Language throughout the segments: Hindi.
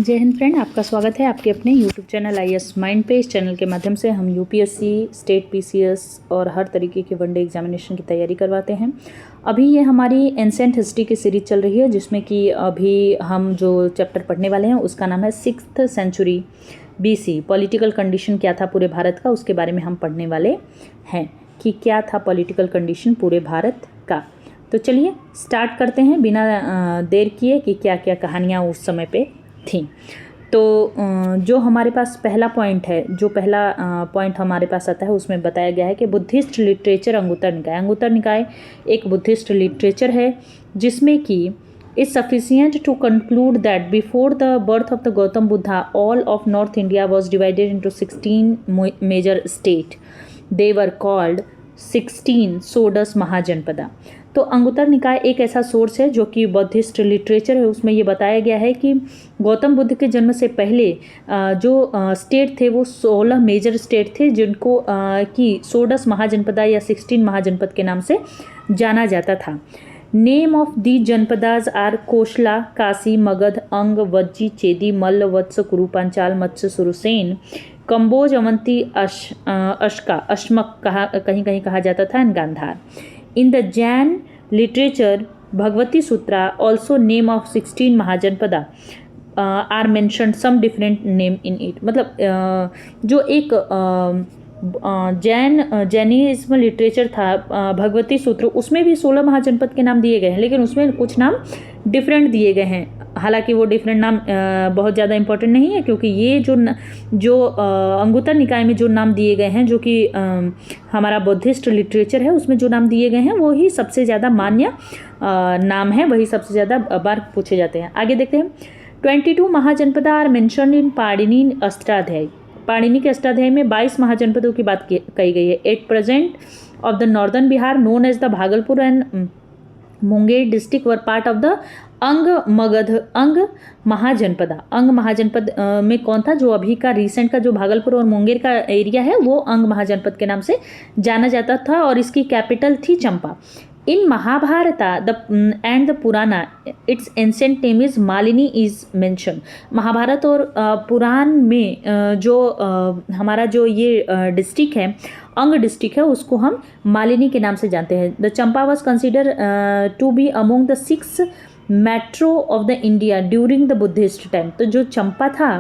जय हिंद फ्रेंड, आपका स्वागत है आपके अपने यूट्यूब चैनल IAS माइंड पे। इस चैनल के माध्यम से हम यूपीएससी, स्टेट PCS और हर तरीके के वनडे एग्जामिनेशन की तैयारी करवाते हैं। अभी ये हमारी एंसेंट हिस्ट्री की सीरीज चल रही है, जिसमें कि अभी हम जो चैप्टर पढ़ने वाले हैं उसका नाम है 6th century BC। Political condition क्या था पूरे भारत का, उसके बारे में हम पढ़ने वाले हैं कि क्या था पॉलिटिकल कंडीशन पूरे भारत का। तो चलिए स्टार्ट करते हैं बिना देर किए कि क्या क्या कहानियाँ उस समय पे थी। तो जो हमारे पास पहला पॉइंट है, जो पहला पॉइंट हमारे पास आता है, उसमें बताया गया है कि बुद्धिस्ट लिटरेचर अंगुत्तर निकाय। अंगुत्तर निकाय एक बुद्धिस्ट लिटरेचर है जिसमें कि is sufficient to conclude that before the birth of the Gautam Buddha all of north India was divided into 16 major state. They were called 16 Shodasa Mahajanapada. तो अंगुत्तर निकाय एक ऐसा सोर्स है जो कि बौद्धिस्ट लिटरेचर है। उसमें ये बताया गया है कि गौतम बुद्ध के जन्म से पहले जो स्टेट थे वो 16 मेजर स्टेट थे, जिनको कि सोडस महाजनपदा या 16 महाजनपद के नाम से जाना जाता था। Name of the जनपदाज are कोशला, Kashi, Magadh, अंग, वज्जी, चेदी, मल्ल, वत्स, कुरु, पांचाल, मत्स्य, सुरसेन, कंबोज, अवंती, अशका, अश्मक कहीं कहीं कहा जाता था, and Gandhara. In the Jain literature, Bhagavati Sutra also name of 16 Mahajanpada are mentioned, some different name in it। मतलब जो एक जैनिज्म लिटरेचर था भगवती सूत्र, उसमें भी 16 महाजनपद के नाम दिए गए हैं, लेकिन उसमें कुछ नाम डिफरेंट दिए गए हैं। हालांकि वो डिफरेंट नाम बहुत ज़्यादा इंपॉर्टेंट नहीं है, क्योंकि ये जो अंगुत्तर निकाय में जो नाम दिए गए हैं, जो कि हमारा बौद्धिस्ट लिटरेचर है, उसमें जो नाम दिए गए हैं वो ही सबसे ज़्यादा मान्य नाम है, वही सबसे ज़्यादा बार पूछे जाते हैं। आगे देखते हैं। 22 Mahajanapada are mentioned in Panini Ashtadhyayi. Panini के अष्टाध्यायी में 22 महाजनपदों की बात कही गई है। At present of the northern Bihar known as the Bhagalpur and Munger district were part of the Anga Magadha अंग महाजनपदा। अंग महाजनपद में कौन था? जो अभी का रिसेंट का जो भागलपुर और मुंगेर का एरिया है वो अंग महाजनपद के नाम से जाना जाता था, और इसकी कैपिटल थी Champa. In Mahabharata and the Purana its ancient name is Malini is mention. Mahabharat और पुराण में जो हमारा जो ये डिस्ट्रिक्ट है, अंग डिस्ट्रिक्ट है, उसको हम मालिनी के नाम से जानते हैं। The Champa was consider to be among the 6 metro of the India during the Buddhist time. तो जो चंपा था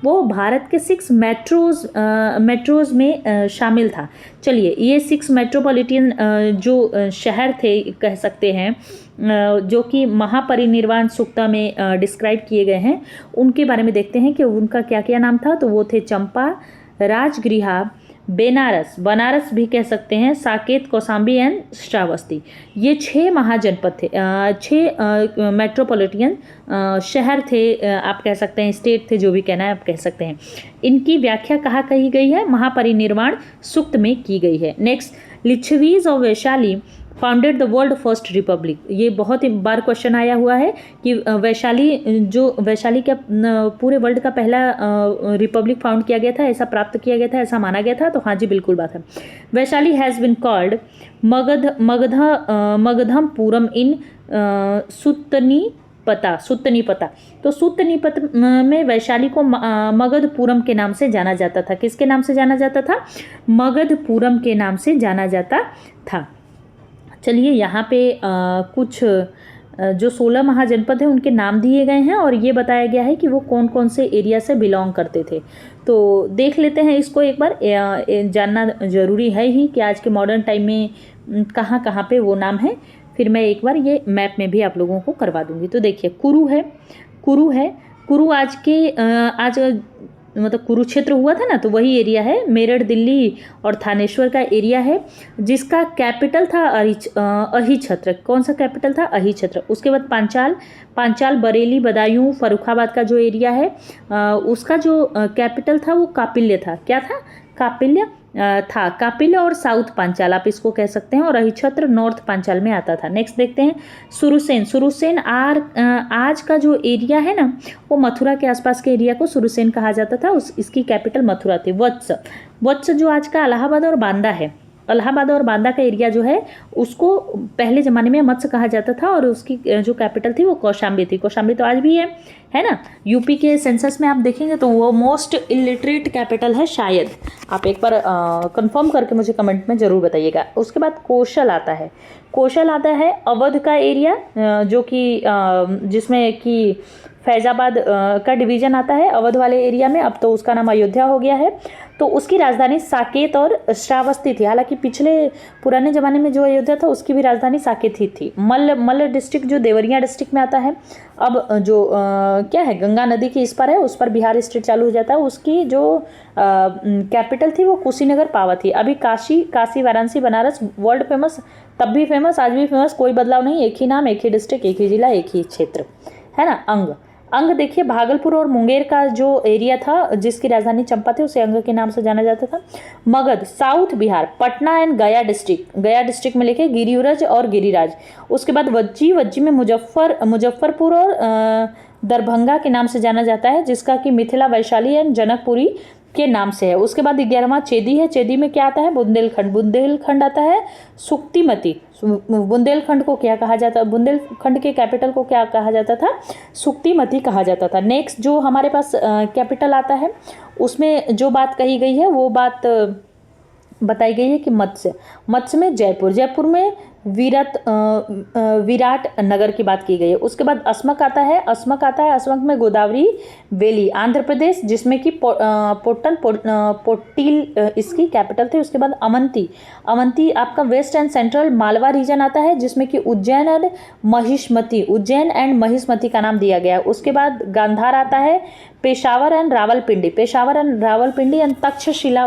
वो भारत के 6 मेट्रोज में शामिल था। चलिए, ये 6 मेट्रोपॉलिटन जो शहर थे कह सकते हैं, जो कि महापरिनिर्वाण सूक्ता में डिस्क्राइब किए गए हैं, उनके बारे में देखते हैं कि उनका क्या क्या नाम था। तो वो थे चंपा, राजगृहा, बेनारस, बनारस भी कह सकते हैं, साकेत, कौशाम्बी एंड श्रावस्ती। ये 6 महाजनपद थे, 6 मेट्रोपॉलिटन शहर थे, आप कह सकते हैं, स्टेट थे, जो भी कहना है आप कह सकते हैं। इनकी व्याख्या कहाँ कही गई है? महापरिनिर्वाण सूक्त में की गई है। नेक्स्ट, लिच्छवीज और Vaishali founded the world first Republic. ये बहुत ही बार क्वेश्चन आया हुआ है कि वैशाली का पूरे वर्ल्ड का पहला रिपब्लिक फाउंड किया गया था, ऐसा प्राप्त किया गया था, ऐसा माना गया था। तो हाँ जी, बिल्कुल बात है। वैशाली हैज़ बिन कॉल्ड मगधमपुरम इन सुत्तनीपता। तो सुत्तनीपत में वैशाली को मगधपुरम के नाम से जाना जाता था। किसके नाम से जाना जाता था? मगधपुरम के नाम से जाना जाता था। चलिए, यहाँ पे कुछ जो 16 महाजनपद हैं उनके नाम दिए गए हैं, और ये बताया गया है कि वो कौन कौन से एरिया से बिलोंग करते थे। तो देख लेते हैं इसको एक बार। जानना ज़रूरी है ही कि आज के मॉडर्न टाइम में कहाँ कहाँ पे वो नाम है। फिर मैं एक बार ये मैप में भी आप लोगों को करवा दूँगी। तो देखिए, कुरु आज मतलब कुरुक्षेत्र हुआ था ना, तो वही एरिया है। मेरठ, दिल्ली और थानेश्वर का एरिया है, जिसका कैपिटल था अहिछत्र। कौन सा कैपिटल था? अहिछत्र। उसके बाद पांचाल, बरेली, बदायूं, फर्रुखाबाद का जो एरिया है, उसका जो कैपिटल था वो कापिल्य था। क्या था? कापिल्य था। कापिल्य और साउथ पांचाल आप इसको कह सकते हैं, और अहिछत्र नॉर्थ पांचाल में आता था। नेक्स्ट देखते हैं सुरसेन आज का जो एरिया है ना, वो मथुरा के आसपास के एरिया को सुरसेन कहा जाता था। इसकी कैपिटल मथुरा थी। वत्स जो आज का इलाहाबाद और बांदा है, इलाहाबाद और बांदा का एरिया जो है उसको पहले ज़माने में मत्स्य कहा जाता था, और उसकी जो कैपिटल थी वो कौशाम्बी थी। कौशाम्बी तो आज भी है। है ना। यूपी के सेंसस में आप देखेंगे तो वो मोस्ट इलिटरेट कैपिटल है शायद, आप एक बार कंफर्म करके मुझे कमेंट में ज़रूर बताइएगा। उसके बाद कौशल आता है, कौशल आता है अवध का एरिया, जो कि जिसमें कि फैज़ाबाद का डिवीज़न आता है अवध वाले एरिया में, अब तो उसका नाम अयोध्या हो गया है। तो उसकी राजधानी साकेत और श्रावस्ती थी, हालांकि पिछले पुराने ज़माने में जो अयोध्या था उसकी भी राजधानी साकेत ही थी। मल्ल डिस्ट्रिक्ट जो देवरिया डिस्ट्रिक्ट में आता है, अब जो क्या है गंगा नदी की इस पर है, उस पर बिहार स्टेट चालू हो जाता है, उसकी जो कैपिटल थी वो कुशीनगर पावा थी। अभी काशी वाराणसी बनारस वर्ल्ड फेमस, तब भी फेमस आज भी फेमस, कोई बदलाव नहीं, एक ही नाम, एक ही डिस्ट्रिक्ट, एक ही जिला, एक ही क्षेत्र, है ना। अंग देखिए भागलपुर और मुंगेर का जो एरिया था जिसकी राजधानी चंपा थी उसे अंग के नाम से जाना जाता था। मगध साउथ बिहार, पटना एंड गया डिस्ट्रिक्ट में लिखे गिरिव्रज और गिरिराज। उसके बाद वज्जी में मुजफ्फरपुर और दरभंगा के नाम से जाना जाता है, जिसका कि मिथिला वैशाली एंड जनकपुरी के नाम से है। उसके बाद 11वां चेदी है, चेदी में क्या आता है बुंदेलखंड आता है। सुक्तिमती, बुंदेलखंड को क्या कहा जाता, बुंदेलखंड के कैपिटल को क्या कहा जाता था, सुक्तिमती कहा जाता था। नेक्स्ट जो हमारे पास कैपिटल आता है उसमें जो बात कही गई है वो बात बताई गई है कि मत्स्य में जयपुर में विराट नगर की बात की गई है। उसके बाद अस्मक आता है, अस्मक में गोदावरी वैली आंध्र प्रदेश, जिसमें कि पोट्टिल इसकी कैपिटल थी। उसके बाद अवंती आपका west and central Malwa region आता है, जिसमें कि उज्जैन एंड महिष्मती का नाम दिया गया है। उसके बाद गांधार आता है, पेशावर एंड रावलपिंडी एंड तक्षशिला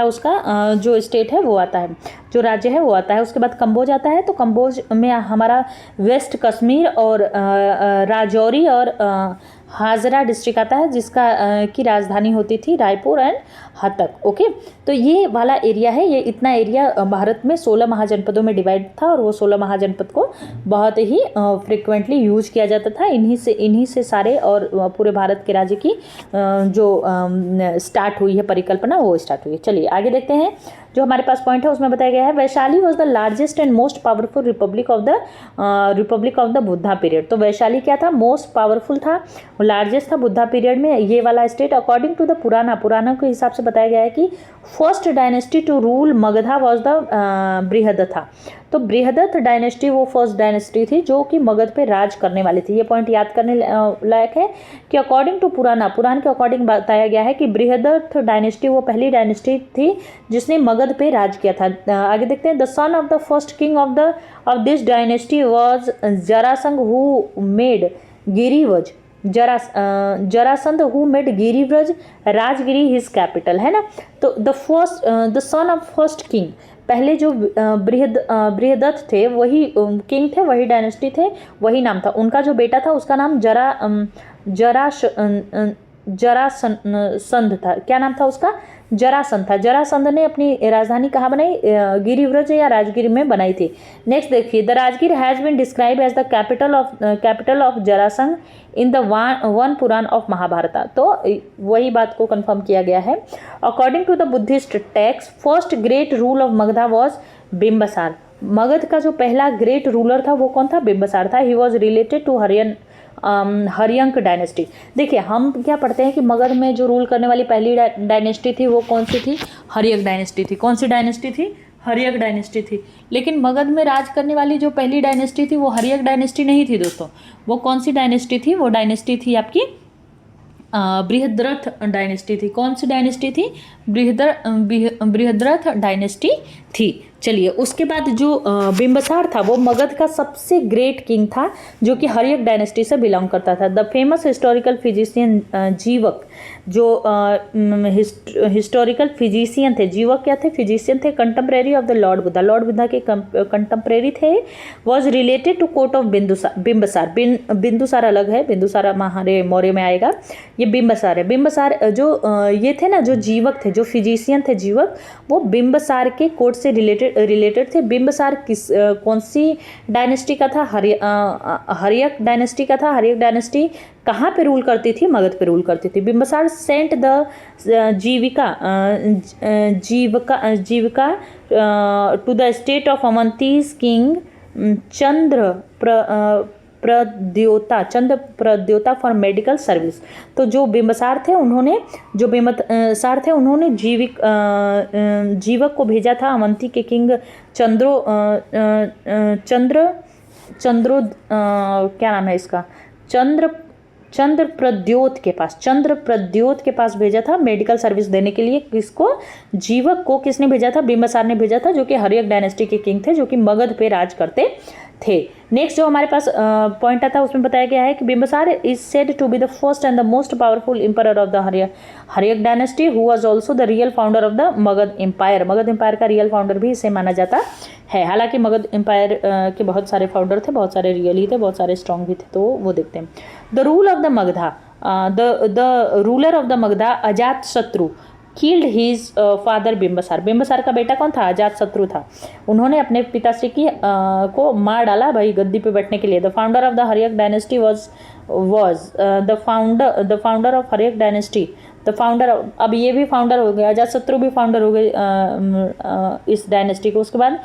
उसका जो स्टेट है वो आता है, जो राज्य है वो आता है। उसके बाद कंबोज आता है, तो कंबोज में हमारा वेस्ट कश्मीर और राजौरी और हाजरा डिस्ट्रिक्ट आता है, जिसका की राजधानी होती थी रायपुर एंड हतक। ओके, तो ये वाला एरिया है, ये इतना एरिया भारत में 16 महाजनपदों में डिवाइड था, और वो 16 महाजनपद को बहुत ही फ्रिक्वेंटली यूज किया जाता था। इन्हीं से सारे और पूरे भारत के राज्य की जो स्टार्ट हुई है परिकल्पना वो स्टार्ट हुई है। चलिए आगे देखते हैं, जो हमारे पास पॉइंट है उसमें बताया गया है Vaishali was the largest and most powerful Republic of the Buddha period. तो वैशाली क्या था, मोस्ट पावरफुल था, लार्जेस्ट था बुद्धा पीरियड में ये वाला स्टेट। अकॉर्डिंग टू द पुराना के हिसाब से बताया गया है कि first dynasty to rule Magadha was the Brihadratha. तो बृहदत्थ डायनेस्टी वो फर्स्ट डायनेस्टी थी जो कि मगध पे राज करने वाली थी। ये पॉइंट याद करने लायक है कि अकॉर्डिंग टू पुराण के अकॉर्डिंग बताया गया है कि बृहदत्थ डायनेस्टी वो पहली डायनेस्टी थी जिसने मगध पे राज किया था। आगे देखते हैं, the son of the first king of this dynasty was Jarasandh who made Girivraj Jarasandh who made Girivraj Rajgiri his capital, है ना। तो the son of first king, पहले जो बृहदत्थ थे वही किंग थे, वही डायनेस्टी थे, वही नाम था। उनका जो बेटा था उसका नाम जरासंध था। क्या नाम था उसका, जरासंध था। जरासंध ने अपनी राजधानी कहाँ बनाई, गिरिव्रज या राजगिर में बनाई थी। नेक्स्ट देखिए, the Rajgir has been describe as the capital of Jarasandh in the one Purana of Mahabharat. तो वही बात को कंफर्म किया गया है। According to the Buddhist text first great rule of Magadha was Bimbisar. Magadh का जो पहला ग्रेट रूलर था वो कौन था, बिम्बसार था। He was related to Haryanka dynasty. देखिए हम क्या पढ़ते हैं कि मगध में जो रूल करने वाली पहली डायनेस्टी थी वो कौन सी थी, हर्यक डायनेस्टी थी। कौन सी डायनेस्टी थी, हर्यक डायनेस्टी थी। लेकिन मगध में राज करने वाली जो पहली डायनेस्टी थी वो हर्यक डायनेस्टी नहीं थी दोस्तों। वो कौन सी डायनेस्टी थी, वो डायनेस्टी थी आपकी बृहद्रथ डायनेस्टी थी। कौन सी डायनेस्टी थी, बृहद्रथ डायनेस्टी थी। चलिए उसके बाद जो बिम्बसार था वो मगध का सबसे ग्रेट किंग था जो कि हर्यक डायनेस्टी से बिलोंग करता था। द फेमस हिस्टोरिकल फिजिशियन जीवक, जो हिस्टोरिकल फिजिशियन थे, जीवक क्या थे, फिजिशियन थे, contemporary of the lord Buddha के कंटेम्प्रेरी थे। Was related to court of Bimbisar. Bindusar अलग है, बिंदुसार हमारे मौर्य में आएगा, ये बिम्बसार है। बिम्बसार जो ये थे ना, जो जीवक थे, जो फिजिशियन थे जीवक, वो बिम्बसार के कोर्ट से रिलेटेड थे। बिम्बसार कौन सी डायनेस्टी का था, हर्यक डायनेस्टी का था। हर्यक डायनेस्टी कहाँ पे रूल करती थी, मगध पे रूल करती थी। Bimbisara sent the Jivaka to the state of Avanti's king Chandra Pradyota for medical service. तो जो बिंबसार थे उन्होंने जीवक को भेजा था अवंती के किंग क्या नाम है इसका, चंद्र प्रद्योत के पास भेजा था मेडिकल सर्विस देने के लिए। किसको? जीवक को किसने भेजा था? बिंबसार ने भेजा था, जो कि हर्यक डायनेस्टी के किंग थे, जो कि मगध पे राज करते थे। नेक्स्ट जो हमारे पास पॉइंट आता है उसमें बताया गया है कि Bimbisar is said to be the first and the most powerful emperor of the Haryanka dynasty who was also the real founder of the Magadh empire. Magadh empire का रियल फाउंडर भी इसे माना जाता है। हालांकि मगध एम्पायर के बहुत सारे फाउंडर थे, बहुत सारे रियल ही थे, बहुत सारे स्ट्रॉन्ग भी थे, तो वो देखते हैं। The rule of the Magadha, the ruler of the Magadha Ajata Shatru killed his father Bimbisara. Bimbisara का बेटा कौन था? अजात शत्रु था। उन्होंने अपने पिताश्री को मार डाला भाई गद्दी पे बैठने के लिए। The founder of the Haryanka dynasty was the founder of Haryanka dynasty, the founder. अब ये भी फाउंडर हो गए, अजात शत्रु भी फाउंडर हो गए इस डायनेस्टी को। उसके बाद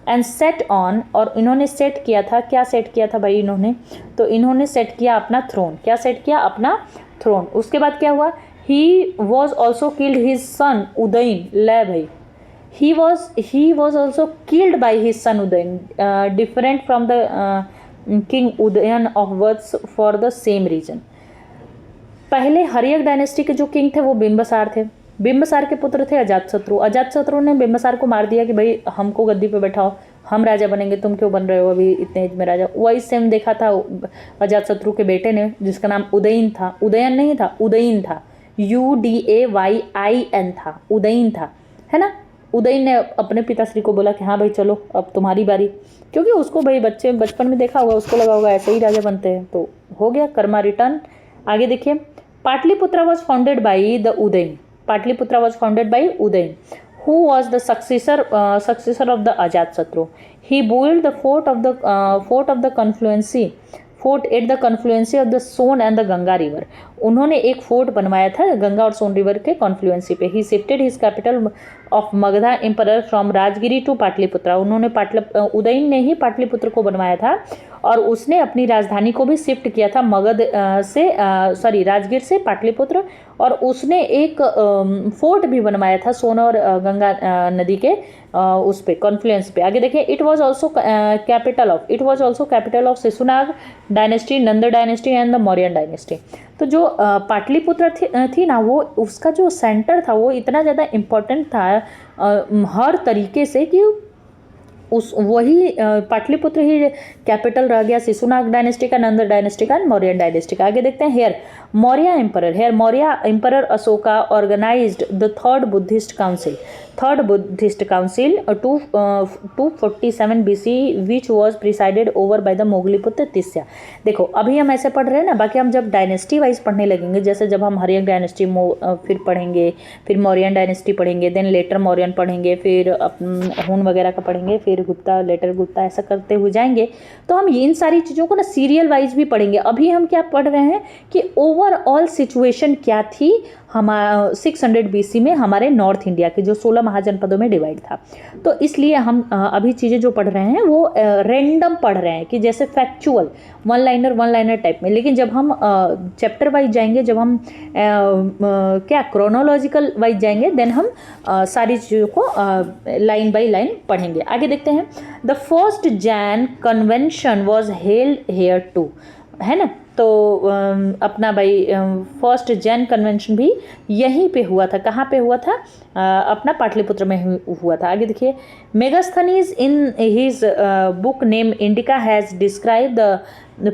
एंड सेट ऑन, और इन्होंने सेट किया था, क्या सेट किया था भाई इन्होंने? तो इन्होंने सेट किया अपना थ्रोन। क्या सेट किया? अपना थ्रोन। उसके बाद क्या हुआ? He was also killed his son Udain. ले भाई, he was also killed by his son Udain, different from the king Udayan of Vats for the same reason. पहले हर्यक डायनेस्टी के जो किंग थे वो बिंबसार थे। बिंबसार के पुत्र थे अजातशत्रु। अजातशत्रु ने बिंबसार को मार दिया कि भाई हमको गद्दी पे बैठाओ, हम राजा बनेंगे, तुम क्यों बन रहे हो अभी इतने एज में राजा। वही सेम देखा था अजातशत्रु के बेटे ने, जिसका नाम उदयन था। उदयन नहीं था, उदयन था, UDAYIN था, उदयन था, है ना। उदयन ने अपने पिताश्री को बोला कि हाँ भाई चलो अब तुम्हारी बारी, क्योंकि उसको भाई बचपन में देखा होगा, उसको लगा होगा ऐसे ही राजा बनते हैं, तो हो गया कर्मा रिटर्न। आगे देखिए, Pataliputra was founded by the Udayan. Pataliputra was founded by Udayan who was the successor of the Ajatshatra. He built the fort at the confluency of the Son and the Ganga river. उन्होंने एक फोर्ट बनवाया था गंगा और सोन रिवर के कॉन्फ्लुएंसी पे। He shifted his capital of Magadha emperor from Rajgiri to Pataliputra. उन्होंने उदयन ने ही पाटलिपुत्र को बनवाया था, और उसने अपनी राजधानी को भी शिफ्ट किया था राजगीर से पाटलिपुत्र। और उसने एक फोर्ट भी बनवाया था सोन और गंगा नदी के उस पे कॉन्फ्लुएंस पे। आगे देखिए, it was also capital of Shishunaga dynasty, Nanda dynasty and the Mauryan dynasty. तो जो पाटलिपुत्र थी ना, वो उसका जो सेंटर था वो इतना ज़्यादा इम्पोर्टेंट था हर तरीके से कि वही पाटलिपुत्र ही कैपिटल रह गया शिशुनाग डायनेस्टी का, नंद डायनेस्टी का, मौर्यन डायनेस्टी का। आगे देखते हैं, Maurya emperor Ashoka organized the third Buddhist council 247 BC which was presided over by the Moggaliputta Tissa. देखो अभी हम ऐसे पढ़ रहे हैं ना, बाकी हम जब डायनेस्टी वाइज पढ़ने लगेंगे, जैसे जब हम हर्यक डायनेस्टी फिर पढ़ेंगे, फिर मौर्यन डायनेस्टी पढ़ेंगे, देन लेटर मौर्यन पढ़ेंगे, फिर हुन वगैरह का पढ़ेंगे, फिर गुप्ता, लेटर गुप्ता, ऐसा करते हुए जाएंगे। तो हम इन सारी चीज़ों को ना सीरियल वाइज भी पढ़ेंगे। अभी हम क्या पढ़ रहे हैं कि ओवरऑल सिचुएशन क्या थी 600 BC में हमारे नॉर्थ इंडिया के, जो 16 महाजनपदों में डिवाइड था। तो इसलिए हम अभी चीज़ें जो पढ़ रहे हैं वो रैंडम पढ़ रहे हैं, कि जैसे फैक्चुअल वन लाइनर टाइप में। लेकिन जब हम चैप्टर वाइज जाएंगे, जब हम क्रोनोलॉजिकल वाइज जाएंगे, देन हम सारी चीज़ों को लाइन बाय लाइन पढ़ेंगे। आगे देखते हैं, the first Jain convention was held here too, है ना। तो अपना भाई फर्स्ट जैन कन्वेंशन भी यहीं पे हुआ था। कहाँ पे हुआ था? अपना पाटलिपुत्र में हुआ था। आगे देखिए, Megasthenes in his book name indica has describe the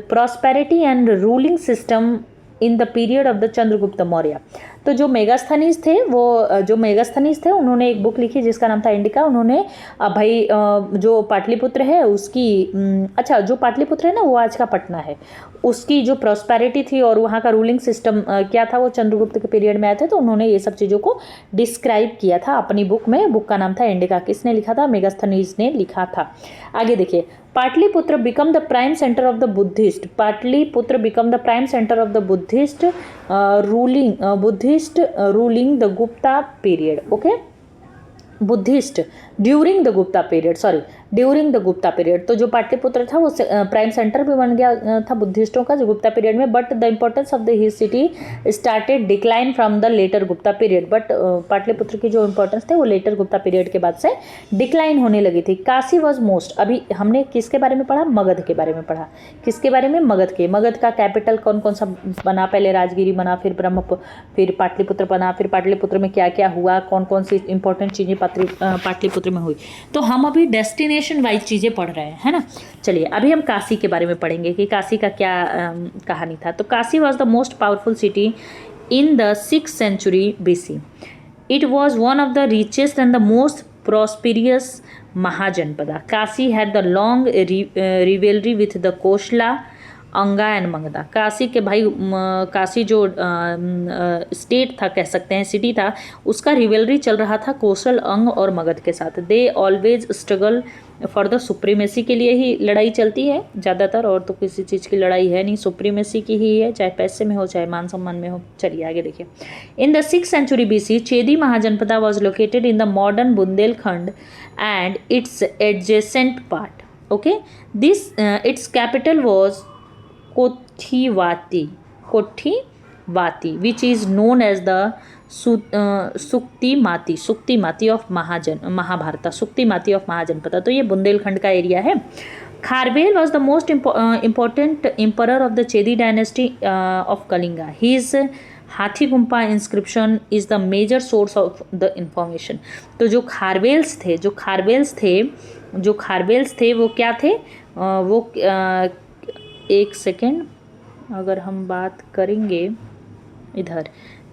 prosperity and ruling system in the period of the Chandragupta Maurya. तो जो मेगास्थनीज थे उन्होंने एक बुक लिखी जिसका नाम था इंडिका। उन्होंने भाई जो पाटलिपुत्र है उसकी जो पाटलिपुत्र है ना, वो आज का पटना है, उसकी जो प्रॉस्पेरिटी थी और वहाँ का रूलिंग सिस्टम क्या था, वो चंद्रगुप्त के पीरियड में आए थे। तो उन्होंने ये सब चीज़ों को डिस्क्राइब किया था अपनी बुक में। बुक का नाम था इंडिका। किसने लिखा था? मेगास्थनीज ने लिखा था। आगे देखिए, Pataliputra become the prime centre of the Buddhist. Pataliputra become the prime centre of the Buddhist ruling the Gupta period. Okay, Buddhist during the Gupta period, during the Gupta period. तो जो पाटलिपुत्र था वो प्राइम सेंटर भी बन गया था बुद्धिस्टों का जो गुप्ता पीरियड में, but the importance of the his city started decline from the later Gupta period. But Pataliputra की जो इम्पोर्टेंस थे वो लेटर गुप्ता पीरियड के बाद से डिक्लाइन होने लगी थी। काशी वॉज मोस्ट, अभी हमने किसके बारे में पढ़ा, मगध के बारे में पढ़ा। किसके बारे में, मगध के। मगध का कैपिटल कौन कौन सा बना, पहले राजगिरी बना, फिर पाटलिपुत्र बना, फिर पाटलिपुत्र में क्या क्या हुआ, कौन कौन सी इंपॉर्टेंट चीज़ें पाटलिपुत्र में हुई। तो हम अभी डेस्टिनेशन वाइज चीज़ें पढ़ रहे हैं, है ना। चलिए अभी हम काशी के बारे में पढ़ेंगे कि काशी का क्या कहानी था। तो Kashi was the most powerful city in the 6th century BC. It was one of the richest and the most prosperous Mahajanpada. Kashi had the long rivalry with the Kosala, अंगा एंड मगधा। काशी के भाई काशी जो स्टेट था, कह सकते हैं सिटी था, उसका रिवेलरी चल रहा था कोसल, अंग और मगध के साथ। They always struggle for the supremacy, के लिए ही लड़ाई चलती है ज़्यादातर, और तो किसी चीज़ की लड़ाई है नहीं, सुप्रीमेसी की ही है, चाहे पैसे में हो चाहे मान सम्मान में हो। चलिए आगे देखिए। In the 6th century BC, Chedi Mahajanapada was located in the modern Bundelkhand and its adjacent part. Okay, this its capital was Kothivati, which is known as the Suktimati of Mahabharata, Suktimati of Mahajanapada. तो ये बुंदेलखंड का एरिया है। Kharavela was the most important emperor of the Chedi dynasty of Kalinga. His Hathi Gumpha inscription is the major source of the information. तो जो खारवेल्स थे वो क्या थे, वो एक सेकेंड अगर हम बात करेंगे इधर,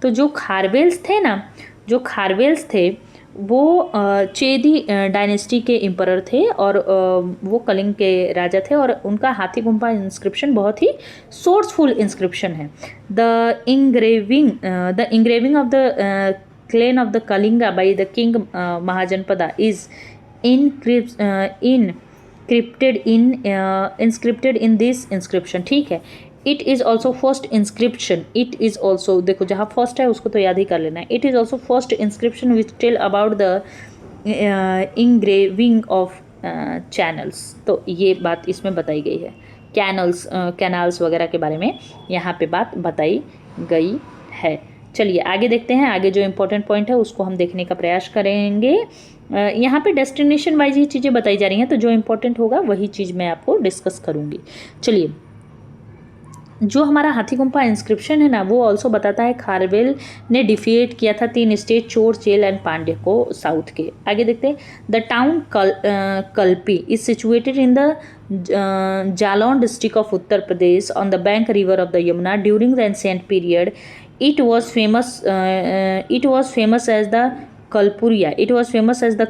तो जो खारवेल्स थे वो चेदी डायनेस्टी के एम्परर थे, और वो कलिंग के राजा थे, और उनका हाथी गुम्पा इंस्क्रिप्शन बहुत ही सोर्सफुल इंस्क्रिप्शन है। The engraving of the clan of the Kalinga by the king Mahajanapada is inscripted in this inscription। ठीक है, it is also first inscription, it is also, देखो जहाँ फर्स्ट है उसको तो याद ही कर लेना है। It is also first inscription which tell about the engraving of channels. तो ये बात इसमें बताई गई है, कैनाल्स वगैरह के बारे में यहाँ पे बात बताई गई है। चलिए आगे देखते हैं, आगे जो इम्पोर्टेंट पॉइंट है उसको हम देखने का प्रयास करेंगे। यहाँ पे डेस्टिनेशन वाइज ही चीज़ें बताई जा रही हैं, तो जो इम्पोर्टेंट होगा वही चीज़ मैं आपको डिस्कस करूँगी। चलिए, जो हमारा हाथी गुम्पा इंस्क्रिप्शन है ना, वो ऑल्सो बताता है खारवेल ने डिफीट किया था 3 स्टेट चोर, चेल एंड पांड्य को साउथ के। आगे देखते हैं। The town Kalpi is situated in the Jalaun district of Uttar Pradesh on the bank river of the Yamuna. During the ancient period it was famous as the Kalpurya. It was famous as the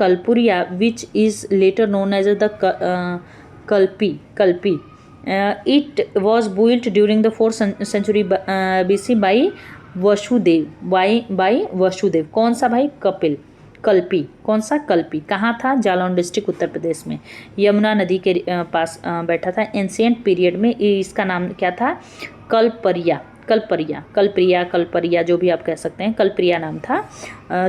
Kalpurya, which is later known as the Kalpi. It was built during the 4th century BC by Vasudev। कौन सा भाई, कल्पी। कौन सा, कल्पी। कहाँ था, जालौन डिस्ट्रिक्ट उत्तर प्रदेश में, यमुना नदी के पास बैठा था। एंशिएंट पीरियड में इसका नाम क्या था, कलप्रिया, जो भी आप कह सकते हैं, कलप्रिया नाम था,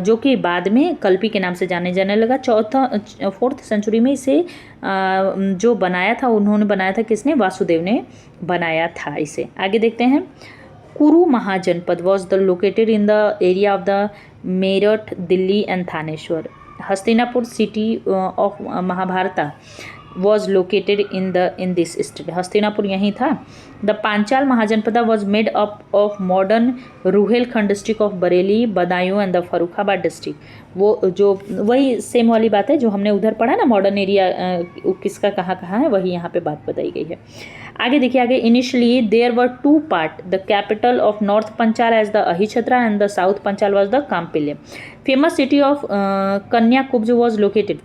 जो कि बाद में कल्पी के नाम से जाने लगा। 4th सेंचुरी में इसे जो बनाया था, उन्होंने बनाया था, किसने, वासुदेव ने बनाया था इसे। आगे देखते हैं। Kuru Mahajanapada was the located in the area of the Meerut, Delhi and Thaneshwar. Hastinapur city of Mahabharata was located in this state. Hastinapur यहीं था। The Panchal Mahajanapada was made up of modern Rohilkhand district of Bareilly, Badaun and the Farrukhabad district. वो जो वही सेम वाली बात है जो हमने उधर पढ़ा ना, मॉडर्न एरिया किसका कहाँ है, वही यहाँ पे बात बताई गई है। आगे देखिए, आगे initially there were 2 part, the capital of north Panchal as the Ahichhatra and the south Panchal was the Kampilya. Famous city of Kanyakubja was located,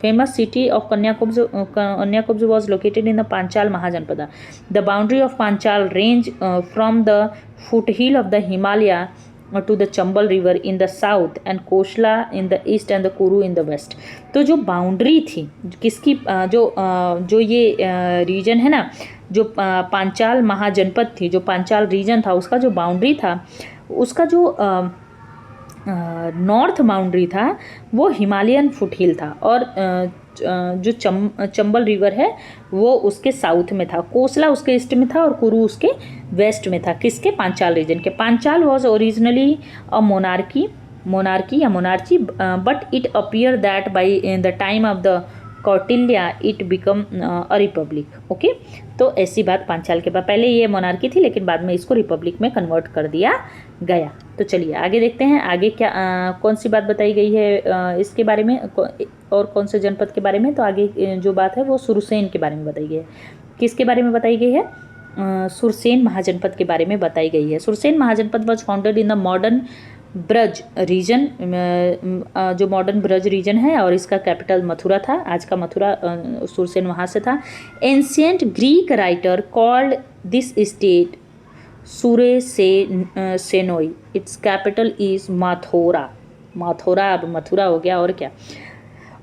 Kanyakubja was located in the Panchal Mahajanapada. The boundary of Panchal range from the foothill of the Himalaya to the Chambal river in the south and Kosala in the east and the Kuru in the west। तो जो बाउंड्री थी किसकी, जो ये रीजन है ना, जो पांचाल महाजनपद थी, जो पांचाल रीजन था, उसका जो बाउंड्री था, उसका जो नॉर्थ बाउंड्री था वो हिमालयन फुटहिल था, और जो चंबल रिवर है वो उसके साउथ में था, कोसला उसके ईस्ट में था और कुरु उसके वेस्ट में था। किसके? पांचाल रीजन के। Panchal was originally a monarchy या monarchy, but it appear that by the time of the Kautilya it become a republic. Okay, तो ऐसी बात पांचाल के बाद, पहले ये मोनार्की थी लेकिन बाद में इसको रिपब्लिक में कन्वर्ट कर दिया गया। तो चलिए आगे देखते हैं, आगे क्या कौन सी बात बताई गई है इसके बारे में, और कौन से जनपद के बारे में। तो आगे जो बात है वो सुरसेन के बारे में बताई गई है। किसके बारे में बताई गई है? सुरसेन महाजनपद के बारे में बताई गई है। Surasena Mahajanapada was founded in the modern Braj region, जो मॉडर्न ब्रज रीजन है, और इसका कैपिटल मथुरा था। आज का मथुरा सुरसेन वहाँ से था। Ancient Greek writer called this state Senoi, its capital is Mathora. Mathora अब मथुरा हो गया, और क्या।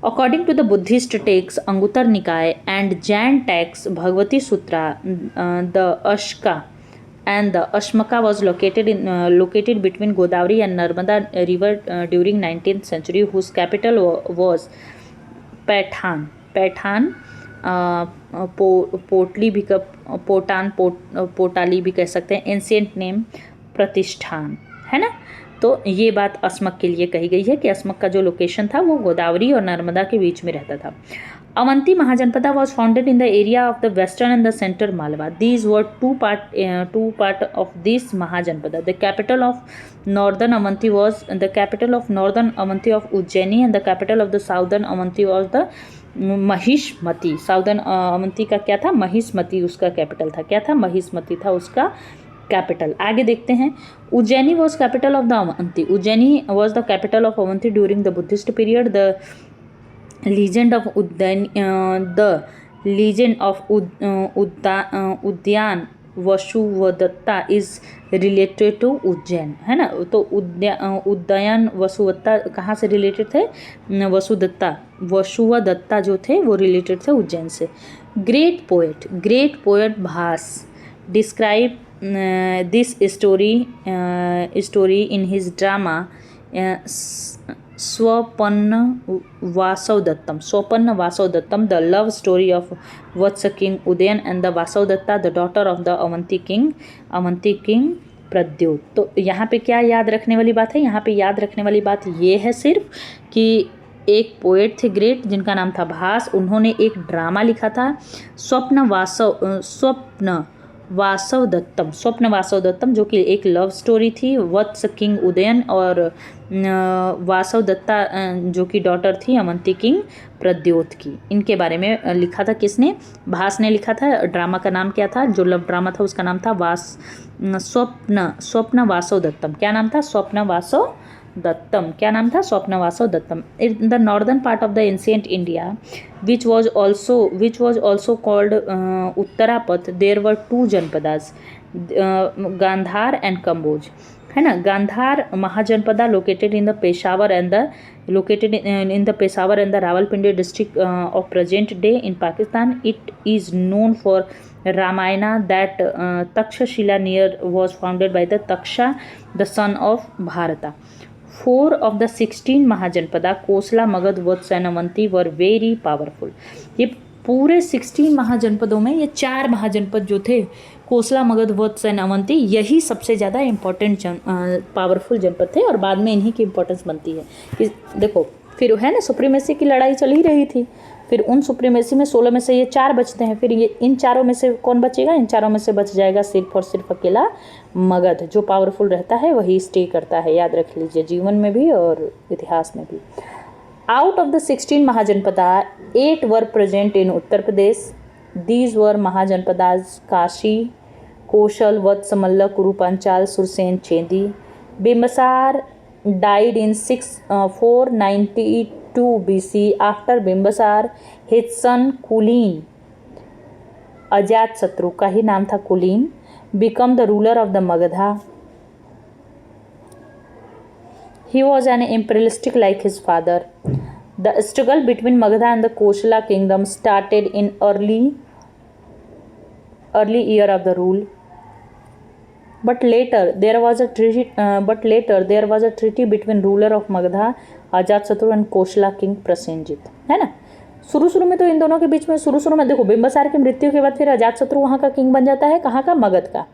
According to the Buddhist texts Anguttara Nikaya and Jain texts Bhagavati Sutra, the Ashaka and the Ashmaka was located between Godavari and Narmada river during 19th century, whose capital was Pathan. पोटाली भी कह सकते हैं। एंशियंट नेम प्रतिष्ठान, है ना। तो ये बात अस्मक के लिए कही गई है कि अस्मक का जो लोकेशन था वो गोदावरी और नर्मदा के बीच में रहता था। Avanti Mahajanpada was founded in the area of the western and the central Malwa. These were two part of this Mahajanpada. The capital of northern Avanti was of Ujjaini, and the capital of the southern Avanti was the Mahishmati. Southern Avanti का क्या था? महिष्मती उसका कैपिटल था। क्या था? महिष्मती था उसका कैपिटल। आगे देखते हैं। Ujjaini was capital of the Avanti. Ujjaini was the capital of Avanti during the Buddhist period. The legend of उद्यान वसुवदत्ता इज रिलेटेड टू उज्जैन, है ना। तो उद्यान वसुवदत्ता कहाँ से रिलेटेड थे? वसुवदत्ता जो थे वो रिलेटेड थे उज्जैन से। Great poet Bhasa describe this story in his drama Swapna Vasava Dattam, the love story of Vatsa king Udayan and the Vasava Datta, the daughter of the Avanti king Pradyot. तो यहाँ पे क्या याद रखने वाली बात है? यहाँ पे याद रखने वाली बात ये है सिर्फ कि एक पोएट थे ग्रेट जिनका नाम था भास, उन्होंने एक ड्रामा लिखा था स्वप्न वासव दत्तम, जो कि एक लव स्टोरी थी वत्स किंग उदयन और वासव दत्ता जो कि डॉटर थी अवंती किंग प्रद्योत की। इनके बारे में लिखा था। किसने? भास ने लिखा था। ड्रामा का नाम क्या था? जो लव ड्रामा था उसका नाम था स्वप्न वासव दत्तम। क्या नाम था? स्वप्न वासव दत्तम। In the northern part of the ancient India, which was also called Uttarapath, there were two janpadas, Gandhar and Kamboj, है ना। Gandhara Mahajanapada located in the Peshawar and the Rawalpindi district of present day in Pakistan. It is known for Ramayana that Takshashila was founded by the Taksha, the son of Bharata. 4 of the 16 Mahajanapada Kosala, Magadh, Vatsa and Avanti were very powerful. ये पूरे 16 महाजनपदों में ये 4 महाजनपद जो थे कोसला, मगध, वत्स एंड अवंती, यही सबसे ज़्यादा इम्पोर्टेंट पावरफुल जनपद थे, और बाद में इन्हीं की इम्पोर्टेंस बनती है कि देखो फिर है ना सुप्रीमेसी की लड़ाई चल ही रही थी। फिर उन सुप्रीमेसी में 16 में से ये 4 बचते हैं, फिर ये इन चारों में से कौन बचेगा? इन चारों में से बच जाएगा सिर्फ और सिर्फ अकेला मगध। जो पावरफुल रहता है वही स्टे करता है, याद रख लीजिए, जीवन में भी और इतिहास में भी। Out of the 16 Mahajanapada 8 were present in Uttar Pradesh. These were Mahajanapadas Kashi, Kaushal, Vatsa, Malla, Kuru, Panchal, Sursen, Chedi. Bimbisara died in 492 BC. After Bimbisara his son कुलीन, अजातशत्रु का ही नाम था कुलीन, become the ruler of the Magadha. He was an imperialistic like his father. The struggle between Magadha and the Koshala kingdom started in early year of the rule. But later there was a treaty between ruler of Magadha Ajatashatru and कोशला king Prasenjit, है ना। शुरू में तो इन दोनों के बीच में शुरू में देखो, बिंबिसार की मृत्यु के बाद फिर अजातशत्रु वहाँ का किंग बन जाता है, कहाँ का, मगध का।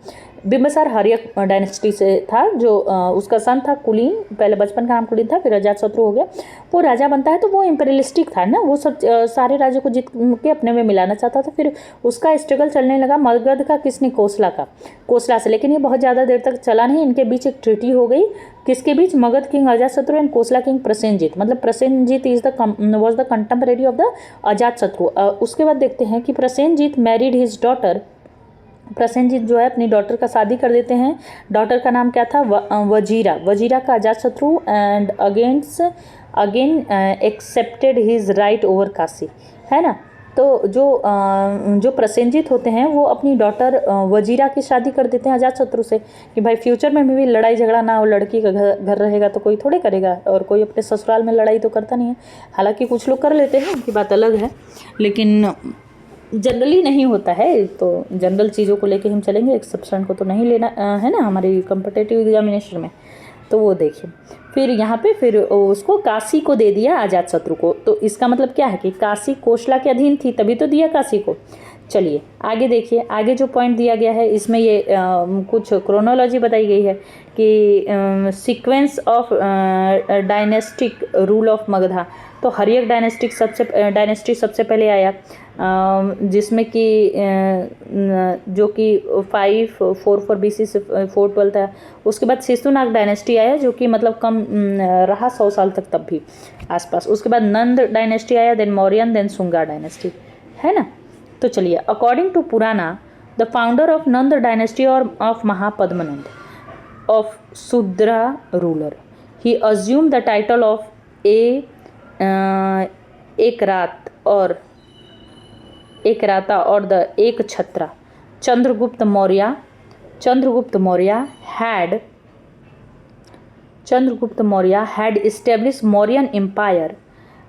बिंबिसार हर्यक डायनेस्टी से था, जो उसका सन था कुलीन, पहले बचपन का नाम कुलीन था, फिर अजातशत्रु हो गया। वो राजा बनता है तो वो इम्पेरियलिस्टिक था ना, वो सब सारे राज्यों को जीत के अपने में मिलाना चाहता था। फिर उसका स्ट्रगल चलने लगा मगध का, किसने, कोसला से। लेकिन ये बहुत ज़्यादा देर तक चला नहीं, इनके बीच एक ट्रीटी हो गई, किसके बीच, Magadh king Ajatashatru and Kosala king Prasenjit. मतलब Prasenjit was the contemporary of the Ajatashatru. उसके बाद देखते हैं कि Prasenjit married his daughter, Prasenjit जो है अपनी डॉटर का शादी कर देते हैं। डॉटर का नाम क्या था, वजीरा का Ajatashatru and again accepted his right over Kashi, है ना। तो जो प्रसेनजीत होते हैं वो अपनी डॉटर वजीरा की शादी कर देते हैं अजातशत्रु से, कि भाई फ्यूचर में भी लड़ाई झगड़ा ना हो, लड़की का घर रहेगा तो कोई थोड़े करेगा, और कोई अपने ससुराल में लड़ाई तो करता नहीं है। हालांकि कुछ लोग कर लेते हैं, उनकी बात अलग है, लेकिन जनरली नहीं होता है। तो जनरल चीज़ों को लेके हम चलेंगे, एक्सेप्शन को तो नहीं लेना है ना हमारी कॉम्पिटिटिव एग्जामिनेशन में। तो वो देखिए, फिर यहाँ पे फिर उसको काशी को दे दिया अजातशत्रु को। तो इसका मतलब क्या है कि काशी कोशला के अधीन थी, तभी तो दिया काशी को। चलिए आगे देखिए, आगे जो पॉइंट दिया गया है इसमें ये कुछ क्रोनोलॉजी बताई गई है कि sequence of dynastic rule of Magadha. तो हर्यक डायनेस्टी सबसे पहले आया, जिसमें कि जो कि 544 BC से 412 था। उसके बाद शिशुनाग डायनेस्टी आया, जो कि मतलब कम रहा 100 साल तक तब भी आसपास। उसके बाद नंद डायनेस्टी आया, then Mauryan, then Sunga dynasty, है ना। तो चलिए, according to Purana, the founder of Nanda dynasty और of Mahapadmananda of Shudra ruler, he assume the title of Ekarat और द एक Chatra. Chandragupta Maurya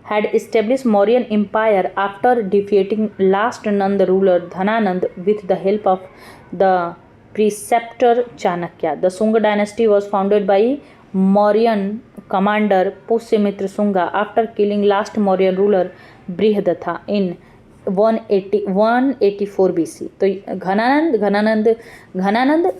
had established Mauryan empire after defeating last Nand ruler Dhananand with the help of the preceptor Chanakya. The Sunga dynasty was founded by Mauryan commander Pushyamitra Sunga after killing last Mauryan ruler Brihadatha in 184 BC। तो घनानंद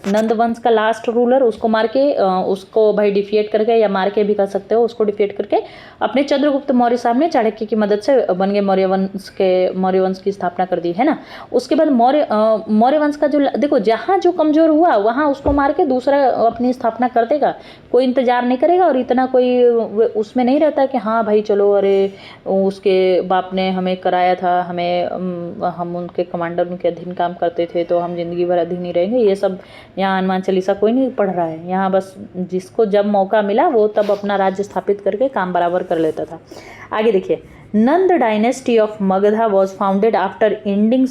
नंद वंश का लास्ट रूलर, उसको मार के उसको भाई डिफिएट करके, या मार के भी कर सकते हो, उसको डिफिएट करके अपने चंद्रगुप्त मौर्य सामने चाणक्य की मदद से बन गए, मौर्य वंश की स्थापना कर दी, है ना। उसके बाद मौर्य वंश का जो देखो, जहाँ जो कमजोर हुआ वहाँ उसको मार के दूसरा अपनी स्थापना कर देगा, कोई इंतजार नहीं करेगा, और इतना कोई उसमें नहीं रहता कि हाँ भाई चलो, अरे उसके बाप ने हमें कराया था, हम उनके कमांडर, उनके अधीन काम करते थे, तो हम जिंदगी भर अधीन ही रहेंगे। ये सब यहाँ हनुमान चालीसा कोई नहीं पढ़ रहा है। यहाँ बस जिसको जब मौका मिला वो तब अपना राज्य स्थापित करके काम बराबर कर लेता था। आगे देखिए, Nanda dynasty of Magadha was founded after ending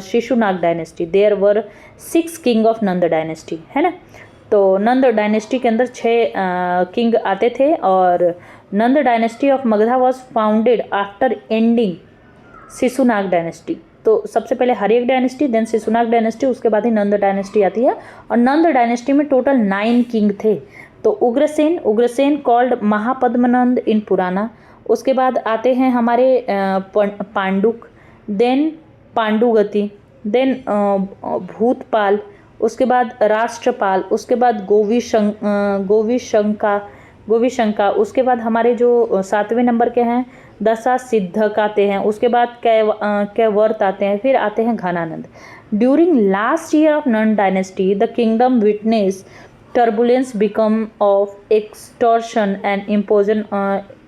Shishunaga dynasty. There were 6 king of Nanda dynasty, है ना। तो नंद डायनेस्टी के अंदर 6 किंग आते थे, और Nanda dynasty of Magadha was founded after ending Shishunaga dynasty. तो सबसे पहले Haryanka dynasty, then Shishunaga dynasty, उसके बाद ही नंद डायनेस्टी आती है। और नंद डायनेस्टी में टोटल 9 किंग थे। तो उग्रसेन कॉल्ड महापद्मनंद इन पुराना। उसके बाद आते हैं हमारे पांडुक, देन पांडुगति, देन भूतपाल, उसके बाद राष्ट्रपाल, उसके बाद गोविशंका, उसके बाद हमारे जो 7वें नंबर के हैं दशा सिद्धक आते हैं, उसके बाद कैवर्त आते हैं, फिर आते हैं Ghananand. During last year of Nanda dynasty the kingdom witness turbulence become of extortion and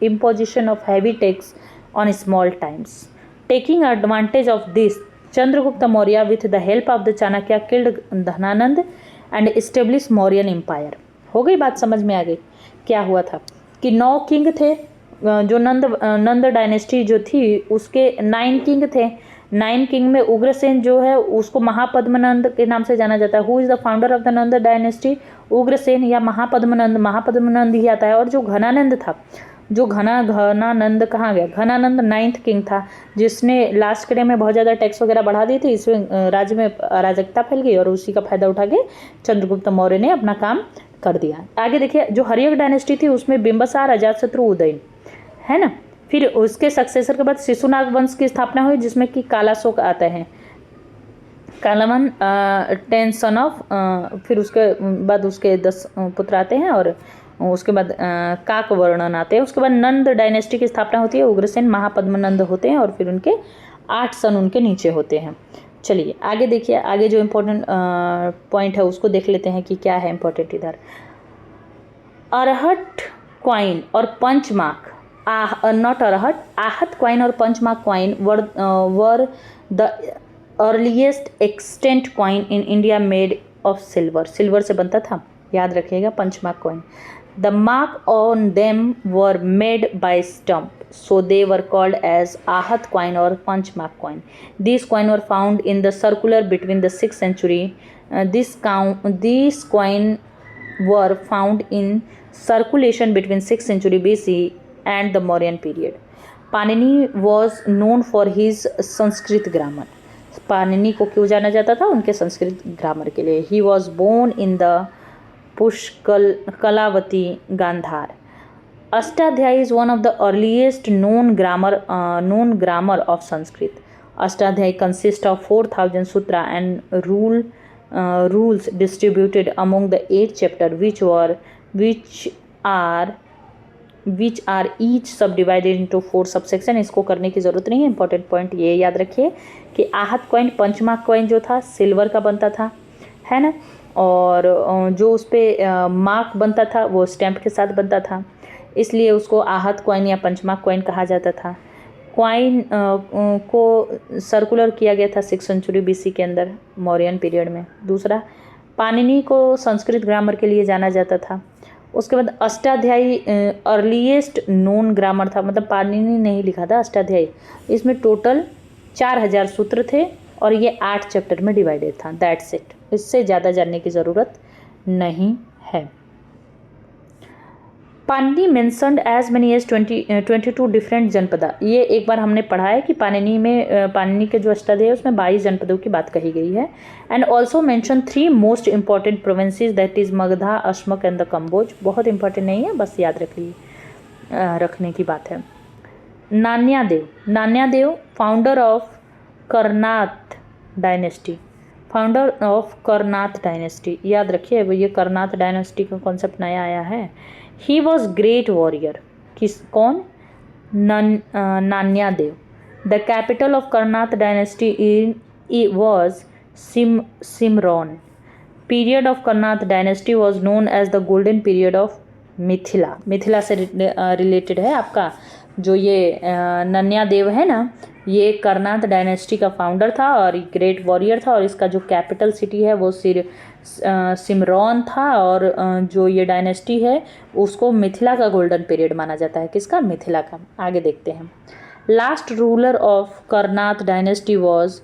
imposition of heavy tax on small times. Taking advantage of this, Chandragupta Maurya with the help of the Chanakya killed Dhananand and established Mauryan empire. हो गई बात, समझ में आ गई क्या हुआ था कि 9 किंग थे। जो नंद डायनेस्टी जो थी उसके 9 किंग थे। 9 किंग में उग्रसेन जो है उसको महापद्मनंद के नाम से जाना जाता है। Who is the founder of the Nand dynasty? Ugrasen या महापद्मनंद ही आता है। और जो घनानंद था जो घनानंद कहाँ गया? घनानंद 9th किंग था, जिसने लास्ट के टाइम में बहुत ज़्यादा टैक्स वगैरह बढ़ा दी थी, इसमें राज्य में अराजकता फैल गई और उसी का फायदा उठा के चंद्रगुप्त मौर्य ने अपना काम कर दिया। आगे देखिए, जो हर्यक डायनेस्टी थी उसमें बिंबिसार, अजातशत्रु, उदयन, है ना। फिर उसके सक्सेसर के बाद शिशुनाग वंश की स्थापना हुई, जिसमें कि कालाशोक आता है, कालावन 10 सन ऑफ, फिर उसके बाद उसके 10 पुत्र आते हैं और उसके बाद काकवर्णन आते हैं। उसके बाद नंद डायनेस्टी की स्थापना होती है, उग्रसेन महापद्मनंद होते हैं और फिर उनके 8 सन उनके नीचे होते हैं। चलिए आगे देखिए, आगे जो इम्पोर्टेंट पॉइंट है उसको देख लेते हैं कि क्या है इम्पोर्टेंट इधर। अरहट क्वाइन और पंचमार्क, नॉट अरहट, आहत क्वाइन और punch mark coin were the earliest extent coin in India made of silver. Silver से बनता था, याद रखिएगा, punch mark coin. The mark on them were made by stump, so they were called as Ahat coin or Panchmark coin. These coin were found in the circular between the 6th century. These coin were found in circulation between 6th century BC and the Mauryan period. Panini was known for his Sanskrit grammar. Panini को क्यों जाना जाता था? उनके संस्कृत ग्रामर के लिए। He was born in the Pushkalavati, Gandhar. Ashtadhyayi is one of the earliest known grammar of Sanskrit. Ashtadhyayi consists of 4,000 sutra and rules distributed among the 8 chapters, which are each subdivided into 4 subsection. इसको करने की ज़रूरत नहीं है, इंपॉर्टेंट पॉइंट ये याद रखिए कि आहत कॉइन, पंचमार्क कॉइन जो था सिल्वर का बनता था, है ना, और जो उस पर मार्क बनता था वो स्टैम्प के साथ बनता था, इसलिए उसको आहत कॉइन या पंचमार्क कॉइन कहा जाता था। कॉइन को सर्कुलर किया गया था 6th सेंचुरी BC के अंदर, मौर्यन पीरियड में। दूसरा, पाणिनि को संस्कृत ग्रामर के लिए जाना जाता था। उसके बाद अष्टाध्यायी अर्लीस्ट नोन ग्रामर था, मतलब पाणिनि ने ही लिखा था अष्टाध्यायी। इसमें टोटल 4000 सूत्र थे और ये 8 चैप्टर में डिवाइडेड था। दैट्स इट, इससे ज़्यादा जानने की ज़रूरत नहीं है। Panini mentioned as many as 22 different janapada. ये एक बार हमने पढ़ा है कि पाणिनि के जो अष्टाध्यायी है उसमें 22 जनपदों की बात कही गई है। And also mention 3 most important provinces, that is Magadha, Ashmak and the Kamboj. बहुत इंपॉर्टेंट नहीं है, बस याद रखने की बात है। नान्यादेव फाउंडर ऑफ करनाथ डायनेस्टी, याद रखिए ये करनाथ डायनेस्टी का कॉन्सेप्ट नया आया है। ही वॉज ग्रेट वॉरियर, कौन? Nanyadeva. The capital of Karnat dynasty was Simraon. Period of Karnat dynasty was known as the golden period of Mithila से रिलेटेड है आपका जो ये नान्यादेव है ना, ये करनाथ डायनेस्टी का फाउंडर था और ग्रेट वॉरियर था, और इसका जो कैपिटल सिटी है वो सिमरॉन था, और जो ये डायनेस्टी है उसको मिथिला का गोल्डन पीरियड माना जाता है। किसका? मिथिला का। आगे देखते हैं। Last ruler of Karnat dynasty was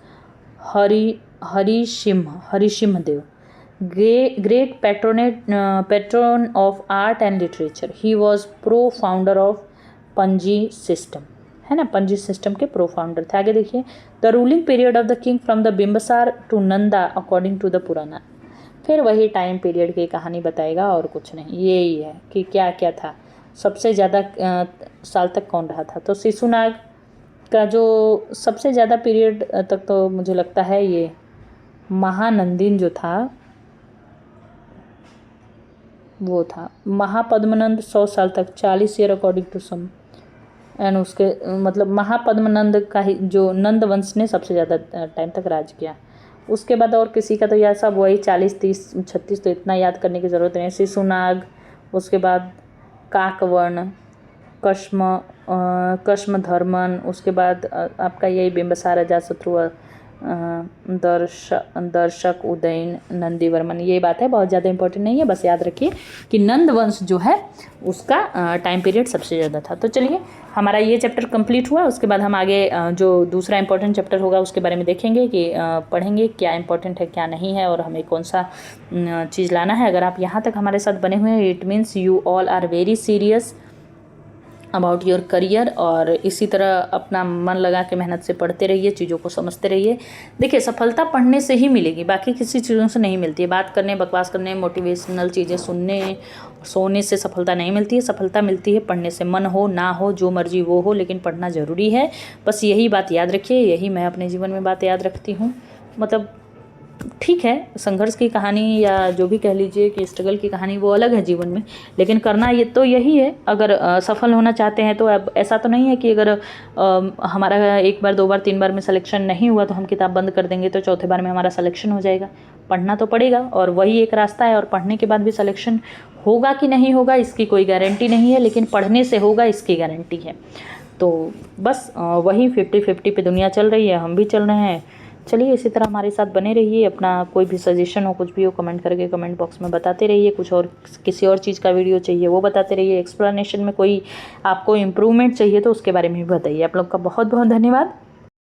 Harisimha Deva, great patron of art and literature. He was pro-founder of पंजी सिस्टम, है ना, पंजी सिस्टम के प्रो फाउंडर थे। आगे देखिए, the ruling period of the king from the Bimbisara to Nanda according to the Purana. फिर वही टाइम पीरियड की कहानी बताएगा और कुछ नहीं, यही है कि क्या क्या था, सबसे ज़्यादा साल तक कौन रहा था। तो शिशुनाग का जो सबसे ज़्यादा पीरियड तक तो मुझे लगता है ये महानंदिन जो था वो था। महापद्मनंद 100 साल तक, 40 year according to some, and उसके मतलब महापद्मनंद का ही जो नंद वंश ने सबसे ज़्यादा टाइम तक राज किया। उसके बाद और किसी का तो यह सब वही 40, 30, 36, तो इतना याद करने की ज़रूरत नहीं है। शिशुनाग, उसके बाद काकवर्ण, कश्मधर्मन, उसके बाद आपका यही बिम्बिसार, अजातशत्रु, दर्शक, उदयन, नंदीवर्मन। ये बात है, बहुत ज़्यादा इंपॉर्टेंट नहीं है, बस याद रखिए कि नंद वंश जो है उसका टाइम पीरियड सबसे ज़्यादा था। तो चलिए हमारा ये चैप्टर कंप्लीट हुआ। उसके बाद हम आगे जो दूसरा इंपॉर्टेंट चैप्टर होगा उसके बारे में देखेंगे कि पढ़ेंगे क्या इंपॉर्टेंट है क्या नहीं है और हमें कौन सा चीज़ लाना है। अगर आप यहाँ तक हमारे साथ बने हुए हैं, it means you all are very serious about your career. और इसी तरह अपना मन लगा के मेहनत से पढ़ते रहिए, चीज़ों को समझते रहिए। देखिए सफलता पढ़ने से ही मिलेगी, बाकी किसी चीज़ों से नहीं मिलती है। बात करने, बकवास करने, मोटिवेशनल चीज़ें सुनने, सोने से सफलता नहीं मिलती है। सफलता मिलती है पढ़ने से। मन हो ना हो, जो मर्जी वो हो, लेकिन पढ़ना ज़रूरी है। बस यही बात याद रखिए, यही मैं अपने जीवन में बात याद रखती हूँ। मतलब ठीक है, संघर्ष की कहानी या जो भी कह लीजिए कि स्ट्रगल की कहानी वो अलग है जीवन में, लेकिन करना ये तो यही है। अगर सफल होना चाहते हैं तो अब ऐसा तो नहीं है कि अगर हमारा 1 बार 2 बार 3 बार में सिलेक्शन नहीं हुआ तो हम किताब बंद कर देंगे तो चौथे बार में हमारा सिलेक्शन हो जाएगा। पढ़ना तो पड़ेगा और वही एक रास्ता है। और पढ़ने के बाद भी सिलेक्शन होगा कि नहीं होगा इसकी कोई गारंटी नहीं है, लेकिन पढ़ने से होगा इसकी गारंटी है। तो बस वही 50-50 पे दुनिया चल रही है, हम भी चल रहे हैं। चलिए इसी तरह हमारे साथ बने रहिए। अपना कोई भी सजेशन हो, कुछ भी हो, कमेंट करके कमेंट बॉक्स में बताते रहिए। कुछ और किसी और चीज़ का वीडियो चाहिए वो बताते रहिए। एक्सप्लेनेशन में कोई आपको इम्प्रूवमेंट चाहिए तो उसके बारे में भी बताइए। आप लोग का बहुत बहुत धन्यवाद।